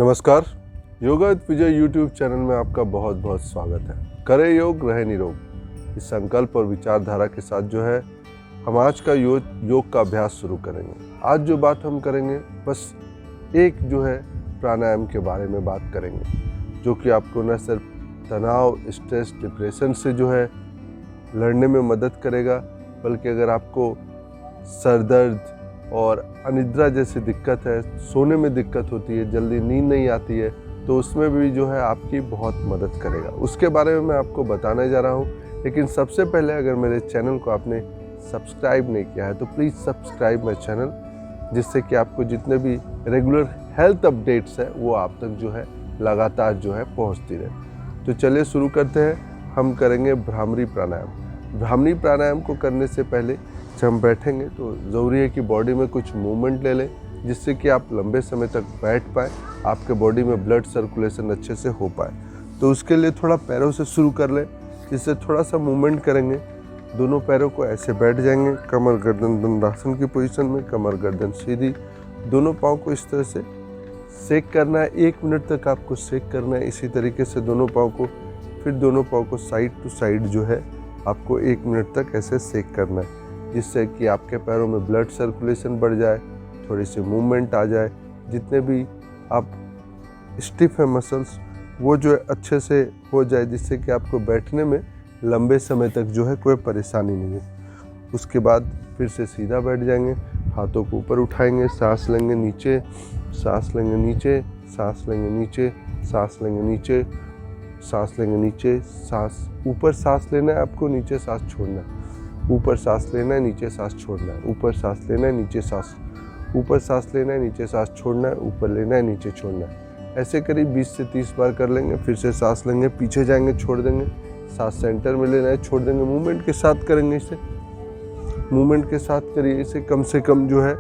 नमस्कार। Yoga with Vijay YouTube channel में आपका बहुत बहुत स्वागत है। करें योग रहे निरोग, इस संकल्प और विचारधारा के साथ जो है हम आज का योग का अभ्यास शुरू करेंगे। आज जो बात हम करेंगे बस एक जो है प्राणायाम के बारे में बात करेंगे, जो कि आपको न सिर्फ तनाव, स्ट्रेस, डिप्रेशन से जो है लड़ने में मदद करेगा, बल्कि अगर आपको सर दर्द और अनिद्रा जैसी दिक्कत है, सोने में दिक्कत होती है, जल्दी नींद नहीं आती है, तो उसमें भी जो है आपकी बहुत मदद करेगा। उसके बारे में मैं आपको बताने जा रहा हूँ। लेकिन सबसे पहले अगर मेरे चैनल को आपने सब्सक्राइब नहीं किया है तो प्लीज़ सब्सक्राइब माय चैनल, जिससे कि आपको जितने भी रेगुलर हेल्थ अपडेट्स है वो आप तक जो है लगातार जो है पहुँचती रहे। तो चलिए शुरू करते हैं। हम करेंगे भ्रामरी प्राणायाम। भ्रामरी प्राणायाम को करने से पहले जब हम बैठेंगे तो ज़रूरी है कि बॉडी में कुछ मूवमेंट ले लें, जिससे कि आप लंबे समय तक बैठ पाएँ, आपके बॉडी में ब्लड सर्कुलेशन अच्छे से हो पाए। तो उसके लिए थोड़ा पैरों से शुरू कर लें, जिससे थोड़ा सा मूवमेंट करेंगे। दोनों पैरों को ऐसे बैठ जाएंगे, कमर गर्दन दंडासन की पोजीशन में, कमर गर्दन सीधी। दोनों पाँव को इस तरह से सेक करना है, 1 मिनट तक आपको सेक करना है। इसी तरीके से दोनों पाँव को, फिर दोनों पाँव को साइड टू साइड जो है आपको 1 मिनट तक ऐसे सेक करना है, जिससे कि आपके पैरों में ब्लड सर्कुलेशन बढ़ जाए, थोड़ी सी मूवमेंट आ जाए। जितने भी आप स्टिफ है मसल्स वो जो है अच्छे से हो जाए, जिससे कि आपको बैठने में लंबे समय तक जो है कोई परेशानी नहीं है। उसके बाद फिर से सीधा बैठ जाएंगे, हाथों को ऊपर उठाएंगे, सांस लेंगे नीचे, सांस लेंगे नीचे, सांस लेंगे नीचे, सांस लेंगे नीचे, सांस लेंगे नीचे, सांस ऊपर सांस लेना है आपको, नीचे सांस छोड़ना है। ऊपर सांस लेना है, नीचे सांस छोड़ना है, ऊपर सांस लेना है, नीचे सांस, ऊपर सांस लेना है, नीचे सांस छोड़ना है, ऊपर लेना है, नीचे छोड़ना है। ऐसे करीब 20 से 30 बार कर लेंगे। फिर से सांस लेंगे, पीछे जाएंगे, छोड़ देंगे, सांस सेंटर में लेना है, छोड़ देंगे। मूवमेंट के साथ करेंगे, इसे मूवमेंट के साथ करिए। इसे कम से कम जो है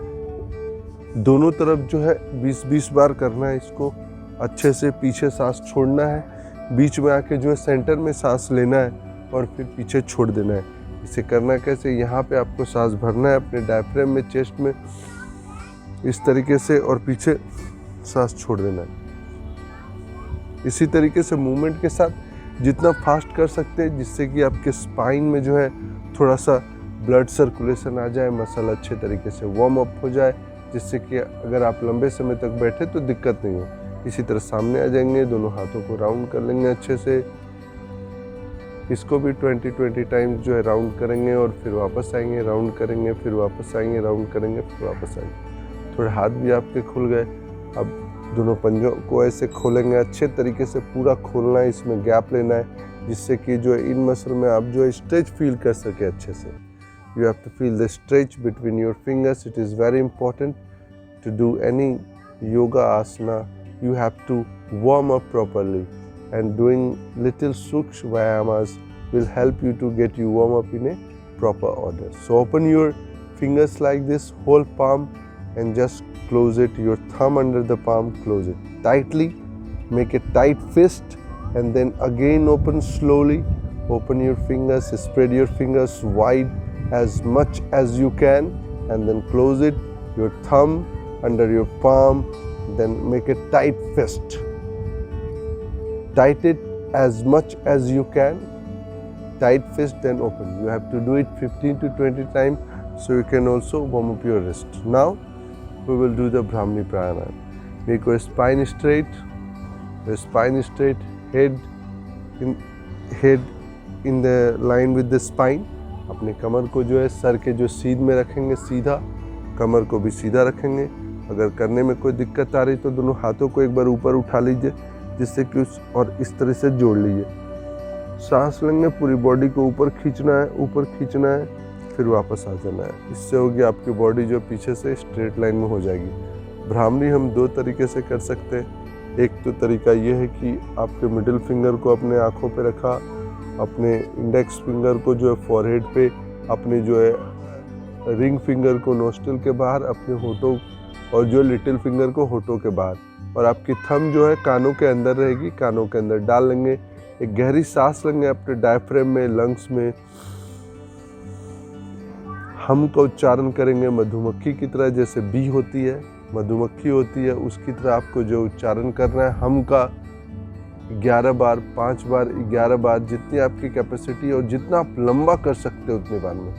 दोनों तरफ जो है 20-20 बार करना है। इसको अच्छे से पीछे सांस छोड़ना है, बीच में आके जो है सेंटर में सांस लेना है और फिर पीछे छोड़ देना है। इसे करना कैसे, यहाँ पे आपको सांस भरना है अपने डायफ्राम में, चेस्ट में, इस तरीके से, और पीछे सांस छोड़ देना है। इसी तरीके से मूवमेंट के साथ जितना फास्ट कर सकते हैं, जिससे कि आपके स्पाइन में जो है थोड़ा सा ब्लड सर्कुलेशन आ जाए, मसल अच्छे तरीके से वार्म अप हो जाए, जिससे कि अगर आप लंबे समय तक बैठे तो दिक्कत नहीं हो। इसी तरह सामने आ जाएंगे, दोनों हाथों को राउंड कर लेंगे अच्छे से। इसको भी 20-20 टाइम्स जो है राउंड करेंगे और फिर वापस आएंगे, राउंड करेंगे, फिर वापस आएंगे, राउंड करेंगे, फिर वापस आएंगे। थोड़े हाथ भी आपके खुल गए। अब दोनों पंजों को ऐसे खोलेंगे, अच्छे तरीके से पूरा खोलना है, इसमें गैप लेना है, जिससे कि जो है इन मसल में आप जो है स्ट्रेच फील कर सके अच्छे से। You have to feel the stretch between your fingers. It is very important to do any yoga asana. You have to warm up properly, and doing little suksh vayamas will help you to get you warm up in a proper order. So open your fingers like this, whole palm, and just close it. Your thumb under the palm, close it tightly. Make a tight fist, and then again open slowly. Open your fingers, spread your fingers wide as much as you can, and then close it. Your thumb under your palm. Then make a tight fist. Tight it as much as you can. Tight fist, then open. You have to do it 15 to 20 times, so you can also warm up your wrist. Now we will do the Brahmani Pranayam. Make your spine straight. Your spine straight. Head in the line with the spine. अपने कमर को जो है sir के जो सीध में रखेंगे, सीधा, कमर को भी सीधा रखेंगे। अगर करने में कोई दिक्कत आ रही तो दोनों हाथों को एक बार ऊपर उठा लीजिए, जिससे कि और इस तरह से जोड़ लीजिए। सांस लेंगे, पूरी बॉडी को ऊपर खींचना है, ऊपर खींचना है, फिर वापस आ जाना है। इससे होगी आपकी बॉडी जो पीछे से स्ट्रेट लाइन में हो जाएगी। भ्रामरी हम 2 तरीके से कर सकते हैं। एक तो तरीका ये है कि आपके मिडिल फिंगर को अपने आँखों पे रखा, अपने इंडेक्स फिंगर को जो है फॉरहेड पे, अपने जो है रिंग फिंगर को नोस्ट्रिल के बाहर, अपने होठों और जो लिटिल फिंगर को होठों के बाहर, और आपकी थंब जो है कानों के अंदर रहेगी, कानों के अंदर डाल लेंगे। एक गहरी सांस लेंगे अपने डायफ्राम में, लंग्स में। हम का उच्चारण करेंगे मधुमक्खी की तरह, जैसे बी होती है, मधुमक्खी होती है उसकी तरह आपको जो उच्चारण करना है हम का 11 बार, 5 बार, 11 बार, जितनी आपकी कैपेसिटी है और जितना आप लंबा कर सकते हो उतने बार में,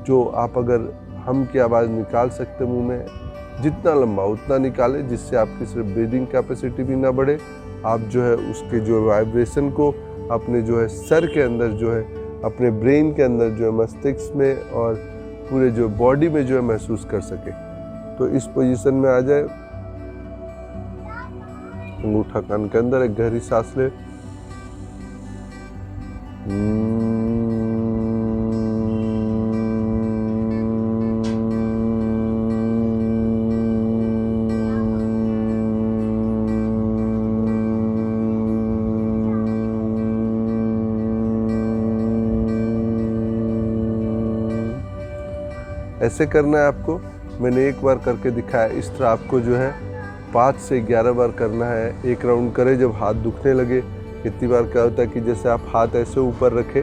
जो आप अगर हम की आवाज़ निकाल सकते मुंह में, जितना लंबा उतना निकालें, जिससे आपकी सिर्फ ब्रीदिंग कैपेसिटी भी ना बढ़े, आप जो है उसके जो वाइब्रेशन को अपने जो है सर के अंदर जो है, अपने ब्रेन के अंदर जो है, मस्तिष्क में और पूरे जो बॉडी में जो है महसूस कर सके। तो इस पोजीशन में आ जाए, अंगूठा कान के अंदर, एक गहरी सांस ले, ऐसे करना है आपको। मैंने एक बार करके दिखाया, इस तरह आपको जो है 5 से 11 बार करना है। एक राउंड करें जब हाथ दुखने लगे। कितनी बार क्या होता है कि जैसे आप हाथ ऐसे ऊपर रखें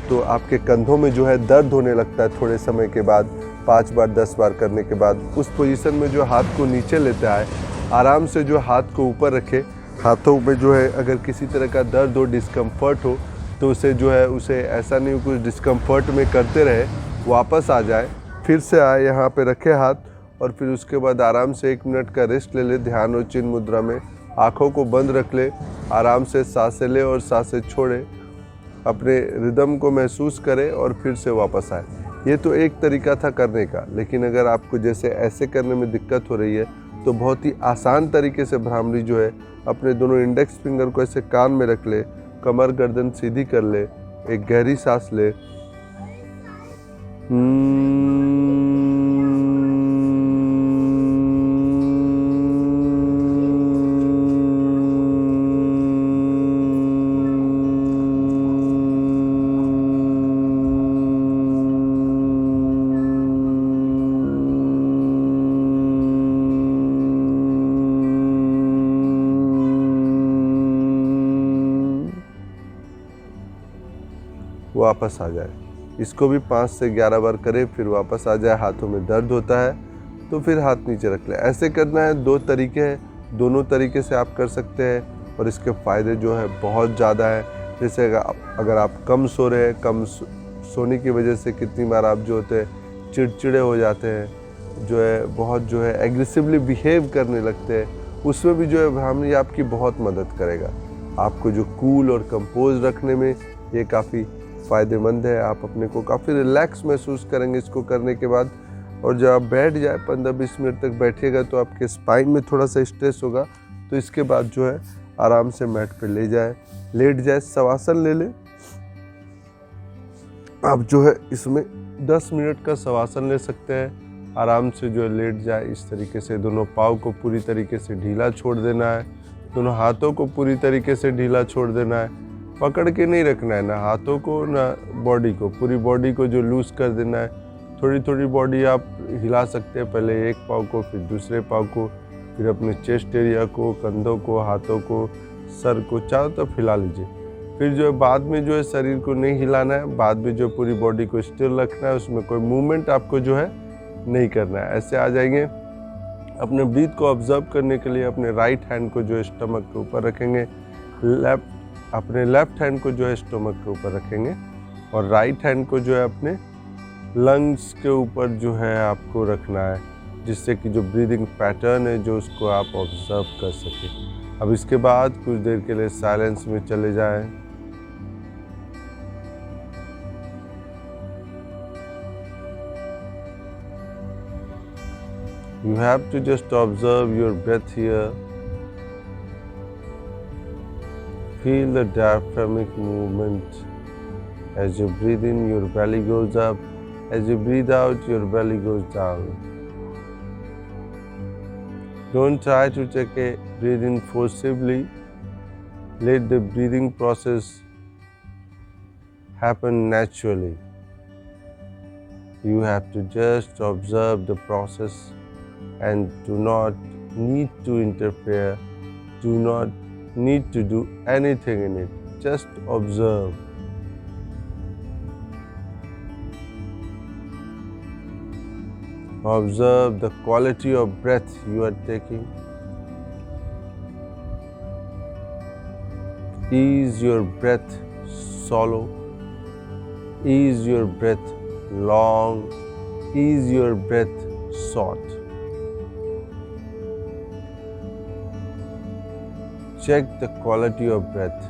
तो आपके कंधों में जो है दर्द होने लगता है थोड़े समय के बाद, 5 बार 10 बार करने के बाद। उस पोजीशन में जो हाथ को नीचे लेता है, आराम से जो हाथ को ऊपर रखे, हाथों में जो है अगर किसी तरह का दर्द हो, डिस्कम्फर्ट हो, तो उसे जो है उसे ऐसा नहीं कुछ डिस्कम्फर्ट में करते रहे, वापस आ जाए, फिर से आए, यहाँ पे रखे हाथ, और फिर उसके बाद आराम से 1 मिनट का रेस्ट ले ले ध्यान और चिन्ह मुद्रा में। आँखों को बंद रख ले, आराम से सांसें ले और सांसें छोड़े, अपने रिदम को महसूस करे और फिर से वापस आए। ये तो एक तरीका था करने का, लेकिन अगर आपको जैसे ऐसे करने में दिक्कत हो रही है तो बहुत ही आसान तरीके से भ्रामरी जो है, अपने दोनों इंडेक्स फिंगर को ऐसे कान में रख ले, कमर गर्दन सीधी कर ले, एक गहरी सांस ले, वापस आ जाए। इसको भी 5 से 11 बार करें, फिर वापस आ जाए। हाथों में दर्द होता है तो फिर हाथ नीचे रख ले। ऐसे करना है। 2 तरीके हैं, दोनों तरीके से आप कर सकते हैं और इसके फ़ायदे जो है बहुत ज़्यादा है। जैसे अगर आप कम सो रहे हैं, कम सोने की वजह से कितनी बार आप जो होते हैं चिड़चिड़े हो जाते हैं, जो है बहुत जो है एग्रेसिवली बिहेव करने लगते हैं, उसमें भी जो है भ्रामरी आपकी बहुत मदद करेगा। आपको जो कूल और कंपोज रखने में ये काफ़ी फ़ायदेमंद है। आप अपने को काफ़ी रिलैक्स महसूस करेंगे इसको करने के बाद। और जब आप बैठ जाए 15-20 मिनट तक बैठिएगा तो आपके स्पाइन में थोड़ा सा स्ट्रेस होगा, तो इसके बाद जो है आराम से मैट पे लेट जाए, शवासन ले ले। आप जो है इसमें 10 मिनट का शवासन ले सकते हैं। आराम से जो है लेट जाए इस तरीके से। दोनों पाँव को पूरी तरीके से ढीला छोड़ देना है, दोनों हाथों को पूरी तरीके से ढीला छोड़ देना है। पकड़ के नहीं रखना है, ना हाथों को ना बॉडी को, पूरी बॉडी को जो लूज़ कर देना है। थोड़ी थोड़ी बॉडी आप हिला सकते हैं, पहले एक पाँव को, फिर दूसरे पाँव को, फिर अपने चेस्ट एरिया को, कंधों को, हाथों को, सर को चारों तरफ हिला लीजिए। फिर जो है बाद में जो है शरीर को नहीं हिलाना है, बाद में जो पूरी बॉडी को स्टिल रखना है, उसमें कोई मूवमेंट आपको जो है नहीं करना है। ऐसे आ जाएंगे। अपने ब्रीथ को ऑब्जर्व करने के लिए अपने राइट हैंड को जो है स्टमक के ऊपर रखेंगे, अपने लेफ्ट हैंड को जो है स्टमक के ऊपर रखेंगे और राइट हैंड को जो है अपने लंग्स के ऊपर जो है आपको रखना है, जिससे कि जो ब्रीदिंग पैटर्न है जो उसको आप ऑब्जर्व कर सकें। अब इसके बाद कुछ देर के लिए साइलेंस में चले जाएं। You have to just observe your breath here. Feel the diaphragmatic movement. As you breathe in, your belly goes up. As you breathe out, your belly goes down. Don't try to take a breathe in forcibly. Let the breathing process happen naturally. You have to just observe the process and do not need to interfere. Do not need to do anything in it. Just observe. Observe the quality of breath you are taking. Ease your breath shallow. Ease your breath long. Ease your breath short. Check the quality of breath.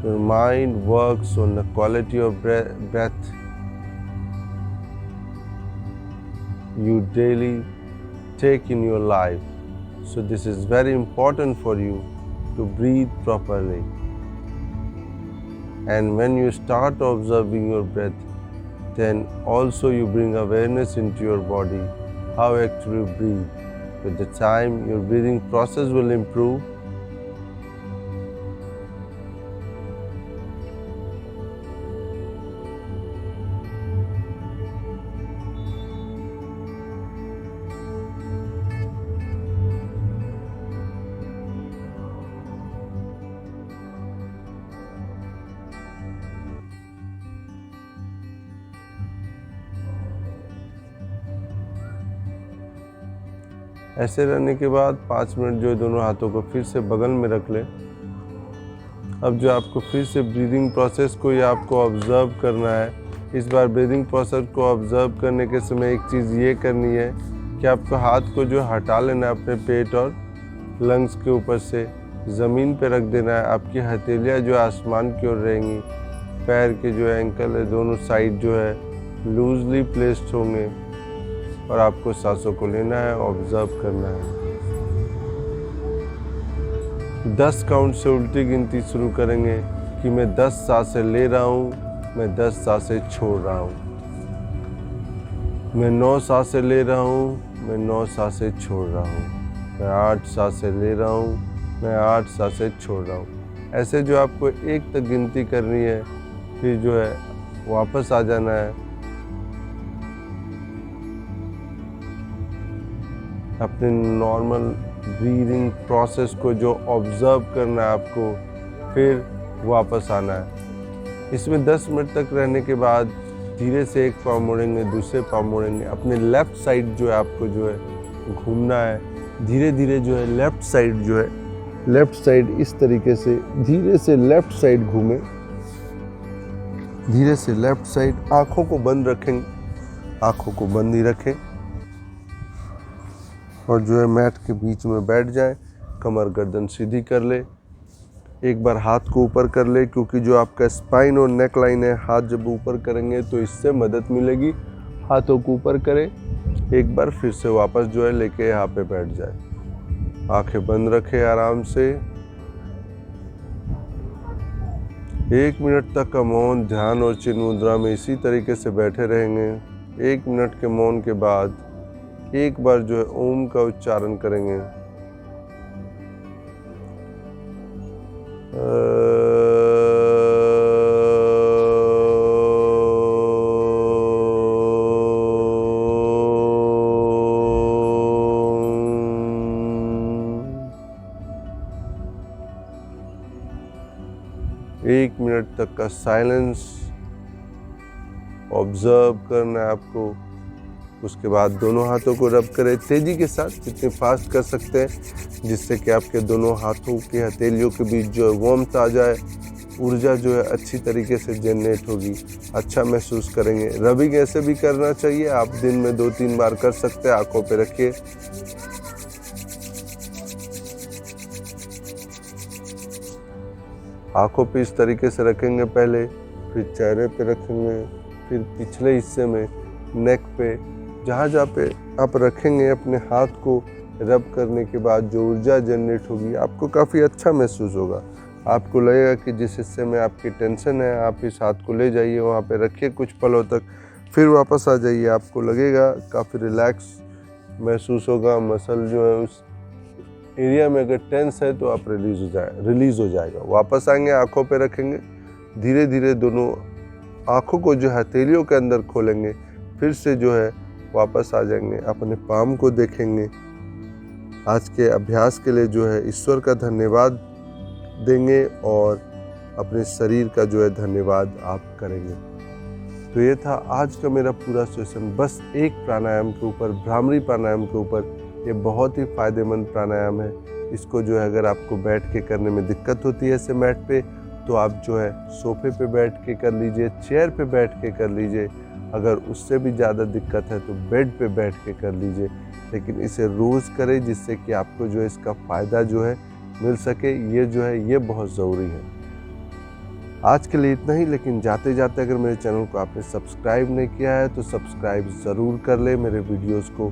Your mind works on the quality of breath you daily take in your life. So this is very important for you to breathe properly. And when you start observing your breath, then also you bring awareness into your body, how actually you breathe. With the time, your breathing process will improve. ऐसे रहने के बाद 5 minute जो है दोनों हाथों को फिर से बगल में रख लें। अब जो आपको फिर से ब्रीदिंग प्रोसेस को ये आपको ऑब्ज़र्व करना है। इस बार ब्रीदिंग प्रोसेस को ऑब्ज़र्व करने के समय एक चीज़ ये करनी है कि आपको हाथ को जो हटा लेना है अपने पेट और लंग्स के ऊपर से, ज़मीन पे रख देना है। आपकी हथेलियाँ जो आसमान की ओर रहेंगी, पैर के जो एंकल है दोनों साइड जो है लूजली प्लेस्ड होंगे और आपको सांसों को लेना है, ऑब्जर्व करना है। 10 काउंट से उल्टी गिनती शुरू करेंगे कि मैं 10 सांसें ले रहा हूँ, मैं 10 सांसें छोड़ रहा हूँ। मैं 9 सांसें ले रहा हूँ, मैं 9 सांसें छोड़ रहा हूँ। मैं 8 सांसें ले रहा हूँ, मैं 8 सांसें छोड़ रहा हूँ। ऐसे जो आपको 1 तक गिनती करनी है, फिर जो है वापस आ जाना है। अपने नॉर्मल ब्रीदिंग प्रोसेस को जो ऑब्ज़र्व करना है आपको, फिर वापस आना है। इसमें 10 मिनट तक रहने के बाद धीरे से एक पाँव मोड़ेंगे, दूसरे पाँव मोड़ेंगे। अपने लेफ़्ट साइड जो है आपको जो है घूमना है। धीरे धीरे जो है लेफ़्ट साइड जो है, लेफ़्ट साइड इस तरीके से धीरे से लेफ़्ट साइड घूमें। धीरे से लेफ़्ट साइड, आँखों को बंद रखेंगे, आँखों को बंद ही रखें और जो है मैट के बीच में बैठ जाएं। कमर गर्दन सीधी कर ले। एक बार हाथ को ऊपर कर ले, क्योंकि जो आपका स्पाइन और नेक लाइन है, हाथ जब ऊपर करेंगे तो इससे मदद मिलेगी। हाथों को ऊपर करें, एक बार फिर से वापस जो है लेके यहाँ पे बैठ जाए। आंखें बंद रखें आराम से। 1 मिनट तक का मौन, ध्यान और चिन्ह मुद्रा में इसी तरीके से बैठे रहेंगे। 1 मिनट के मौन के बाद एक बार जो है ओम का उच्चारण करेंगे। एक मिनट तक का साइलेंस ऑब्जर्व करना है आपको। उसके बाद दोनों हाथों को रब करें तेज़ी के साथ, जितने फास्ट कर सकते हैं, जिससे कि आपके दोनों हाथों की हथेलियों के बीच जो है वार्मथ आ जाए, ऊर्जा जो है अच्छी तरीके से जनरेट होगी, अच्छा महसूस करेंगे। रबिंग ऐसे भी करना चाहिए, आप दिन में 2-3 बार कर सकते हैं। आंखों पे रखिए, आंखों पे इस तरीके से रखेंगे पहले, फिर चेहरे पे रखेंगे, फिर पिछले हिस्से में नेक पे, जहाँ पे आप रखेंगे अपने हाथ को रब करने के बाद जो ऊर्जा जनरेट होगी, आपको काफ़ी अच्छा महसूस होगा। आपको लगेगा कि जिस हिस्से में आपकी टेंशन है, आप इस हाथ को ले जाइए, वहाँ पे रखिए कुछ पलों तक, फिर वापस आ जाइए। आपको लगेगा काफ़ी रिलैक्स महसूस होगा। मसल जो है उस एरिया में अगर टेंस है तो आप रिलीज़ हो जाएगा। वापस आएंगे, आँखों पे रखेंगे, धीरे धीरे दोनों आँखों को जो हथेलियों के अंदर खोलेंगे, फिर से जो है वापस आ जाएंगे। अपने पाम को देखेंगे। आज के अभ्यास के लिए जो है ईश्वर का धन्यवाद देंगे और अपने शरीर का जो है धन्यवाद आप करेंगे। तो ये था आज का मेरा पूरा सेशन, बस एक प्राणायाम के ऊपर, भ्रामरी प्राणायाम के ऊपर। ये बहुत ही फायदेमंद प्राणायाम है। इसको जो है अगर आपको बैठ के करने में दिक्कत होती है ऐसे मैट पे, तो आप जो है सोफे पे बैठ के कर लीजिए, चेयर पे बैठ के कर लीजिए। अगर उससे भी ज़्यादा दिक्कत है तो बेड पे बैठ के कर लीजिए, लेकिन इसे रोज़ करें जिससे कि आपको जो है इसका फ़ायदा जो है मिल सके। ये जो है ये बहुत ज़रूरी है। आज के लिए इतना ही, लेकिन जाते जाते अगर मेरे चैनल को आपने सब्सक्राइब नहीं किया है तो सब्सक्राइब ज़रूर कर ले। मेरे वीडियोस को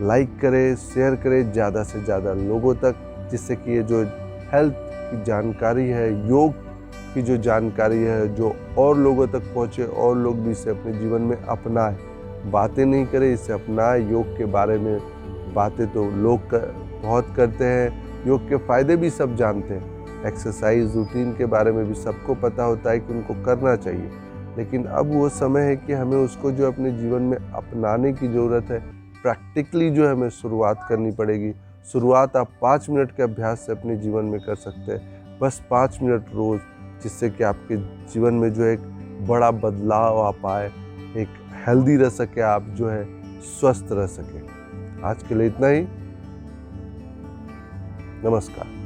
लाइक करें, शेयर करें ज़्यादा से ज़्यादा लोगों तक, जिससे कि ये जो हेल्थ की जानकारी है, योग की जो जानकारी है, जो और लोगों तक पहुँचे और लोग भी इसे अपने जीवन में अपनाएं। बातें नहीं करें, इसे अपनाएं। योग के बारे में बातें तो लोग बहुत करते हैं, योग के फ़ायदे भी सब जानते हैं। एक्सरसाइज रूटीन के बारे में भी सबको पता होता है कि उनको करना चाहिए, लेकिन अब वो समय है कि हमें उसको जो अपने जीवन में अपनाने की ज़रूरत है। प्रैक्टिकली जो है हमें शुरुआत करनी पड़ेगी। शुरुआत आप 5 मिनट के अभ्यास से अपने जीवन में कर सकते हैं, बस 5 मिनट रोज़, जिससे कि आपके जीवन में जो एक बड़ा बदलाव आ पाए, एक हेल्दी रह सके, आप जो है स्वस्थ रह सके। आज के लिए इतना ही। नमस्कार।